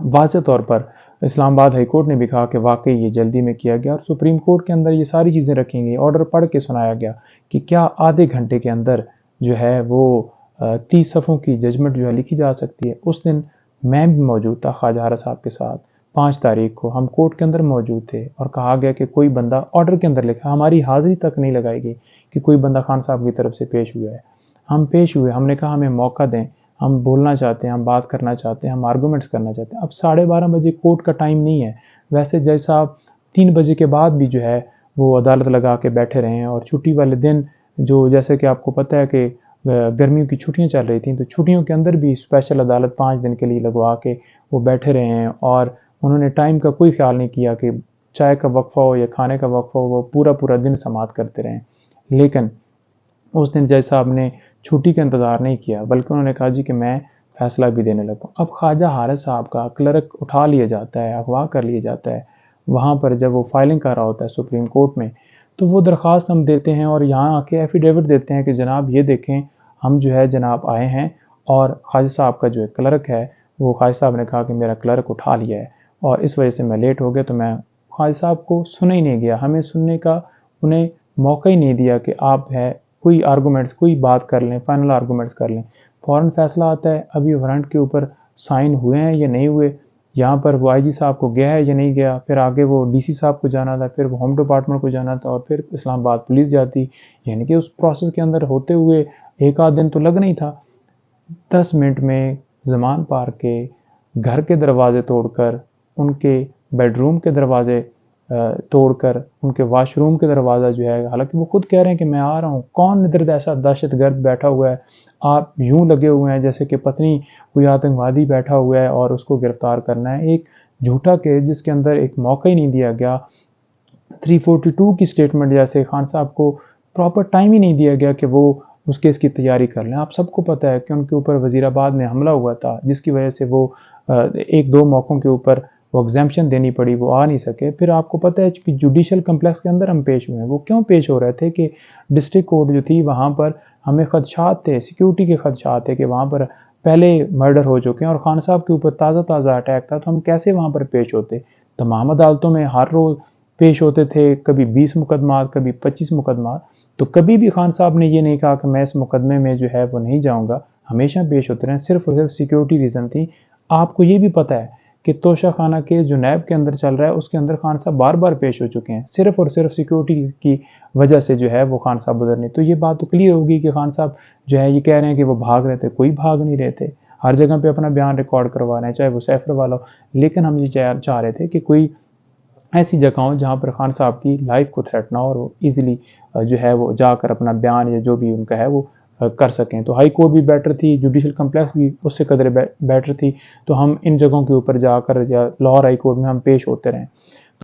واضح طور پر اسلام آباد ہائی کورٹ نے بھی کہا کہ واقعی یہ جلدی میں کیا گیا، اور سپریم کورٹ کے اندر یہ ساری چیزیں رکھی گئی، آرڈر پڑھ کے سنایا گیا کہ کیا آدھے گھنٹے کے اندر جو ہے وہ 30 صفحوں کی ججمنٹ جو ہے لکھی جا سکتی ہے۔ اس دن میں بھی موجود تھا خواجہ ہارا صاحب کے ساتھ، 5 تاریخ کو ہم کورٹ کے اندر موجود تھے، اور کہا گیا کہ کوئی بندہ آرڈر کے اندر لکھا، ہماری حاضری تک نہیں لگائی گئی کہ کوئی بندہ خان صاحب کی طرف سے پیش ہوا ہے۔ ہم پیش ہوئے، ہم نے کہا ہمیں موقع دیں، ہم بولنا چاہتے ہیں، ہم بات کرنا چاہتے ہیں، ہم آرگومنٹس کرنا چاہتے ہیں۔ اب 12:30 بجے کورٹ کا ٹائم نہیں ہے، ویسے جج صاحب 3 بجے کے بعد بھی جو ہے وہ عدالت لگا کے بیٹھے رہے ہیں، اور چھٹی والے دن جو جیسے کہ آپ کو پتہ ہے کہ گرمیوں کی چھٹیاں چل رہی تھیں، تو چھٹیوں کے اندر بھی اسپیشل عدالت 5 دن کے لیے لگوا کے وہ بیٹھے رہے ہیں، اور انہوں نے ٹائم کا کوئی خیال نہیں کیا کہ چائے کا وقفہ ہو یا کھانے کا وقفہ ہو، وہ پورا دن سماعت کرتے رہیں۔ لیکن اس دن جج صاحب نے چھٹی کا انتظار نہیں کیا، بلکہ انہوں نے کہا جی کہ میں فیصلہ بھی دینے لگا ہوں۔ اب خواجہ ہارا صاحب کا کلرک اٹھا لیا جاتا ہے، اغوا کر لیا جاتا ہے وہاں پر، جب وہ فائلنگ کر رہا ہوتا ہے سپریم کورٹ میں، تو وہ درخواست ہم دیتے ہیں اور یہاں آ کے ایفیڈیوٹ دیتے ہیں کہ جناب یہ دیکھیں ہم جو ہے جناب آئے ہیں، اور خواجہ صاحب کا جو کلرک ہے وہ خواجہ صاحب نے کہا کہ میرا کلرک اٹھا لیا ہے اور اس وجہ سے میں لیٹ ہو گیا، تو میں خواجہ صاحب کو سنا ہی نہیں گیا، ہمیں سننے کا انہیں موقع ہی نہیں دیا کہ آپ ہے کوئی آرگومنٹس کوئی بات کر لیں، فائنل آرگومنٹس کر لیں۔ فوراً فیصلہ آتا ہے، ابھی وارنٹ کے اوپر سائن ہوئے ہیں یا نہیں ہوئے، یہاں پر وہ آئی جی صاحب کو گیا ہے یا نہیں گیا، پھر آگے وہ ڈی سی صاحب کو جانا تھا، پھر وہ ہوم ڈپارٹمنٹ کو جانا تھا، اور پھر اسلام آباد پولیس جاتی، یعنی کہ اس پروسیس کے اندر ہوتے ہوئے ایک آدھ دن تو لگ نہیں تھا۔ 10 منٹ میں زمان پارک کے گھر کے دروازے توڑ کر، ان کے بیڈ روم کے دروازے توڑ کر، ان کے واش روم کے دروازہ جو ہے، حالانکہ وہ خود کہہ رہے ہیں کہ میں آ رہا ہوں، کون ادھر ایسا دہشت گرد بیٹھا ہوا ہے، آپ یوں لگے ہوئے ہیں جیسے کہ پتنی کوئی آتنکوادی بیٹھا ہوا ہے اور اس کو گرفتار کرنا ہے۔ ایک جھوٹا کیس جس کے اندر ایک موقع ہی نہیں دیا گیا، 342 کی سٹیٹمنٹ جیسے خان صاحب کو پراپر ٹائم ہی نہیں دیا گیا کہ وہ اس کیس کی تیاری کر لیں۔ آپ سب کو پتہ ہے کہ ان کے اوپر وزیر آباد میں حملہ ہوا تھا، جس کی وجہ سے وہ 1-2 موقعوں کے اوپر وہ ایگزیمپشن دینی پڑی، وہ آ نہیں سکے۔ پھر آپ کو پتہ ہے کہ جوڈیشل کمپلیکس کے اندر ہم پیش ہوئے ہیں، وہ کیوں پیش ہو رہے تھے کہ ڈسٹرکٹ کورٹ جو تھی وہاں پر ہمیں خدشات تھے، سیکیورٹی کے خدشات تھے کہ وہاں پر پہلے مرڈر ہو چکے ہیں اور خان صاحب کے اوپر تازہ اٹیک تھا، تو ہم کیسے وہاں پر پیش ہوتے۔ تمام عدالتوں میں ہر روز پیش ہوتے تھے، کبھی 20 مقدمات، کبھی 25 مقدمات، تو کبھی بھی خان صاحب نے یہ نہیں کہا کہ میں اس مقدمے میں جو ہے وہ نہیں جاؤں گا، ہمیشہ پیش ہوتے رہے، صرف اور صرف سیکیورٹی ریزن تھی۔ آپ کو یہ بھی پتہ ہے کہ توشہ خانہ کیس جو نیب کے اندر چل رہا ہے، اس کے اندر خان صاحب بار بار پیش ہو چکے ہیں، صرف اور صرف سیکیورٹی کی وجہ سے جو ہے وہ خان صاحب ادھر نہیں۔ تو یہ بات تو کلیئر ہوگی کہ خان صاحب جو ہے یہ کہہ رہے ہیں کہ وہ بھاگ رہے تھے، کوئی بھاگ نہیں رہے تھے، ہر جگہ پہ اپنا بیان ریکارڈ کروا رہے ہیں، چاہے وہ سیفر والا ہو، لیکن ہم یہ چاہ رہے تھے کہ کوئی ایسی جگہ ہوں جہاں پر خان صاحب کی لائف کو تھریٹ نہ ہو، اور وہ ایزیلی جو ہے وہ جا کر اپنا بیان یا جو بھی ان کا ہے وہ کر سکیں۔ تو ہائی کورٹ بھی بیٹر تھی، جوڈیشل کمپلیکس بھی اس سے قدر بیٹر تھی، تو ہم ان جگہوں کے اوپر جا کر یا لاہور ہائی کورٹ میں ہم پیش ہوتے رہیں۔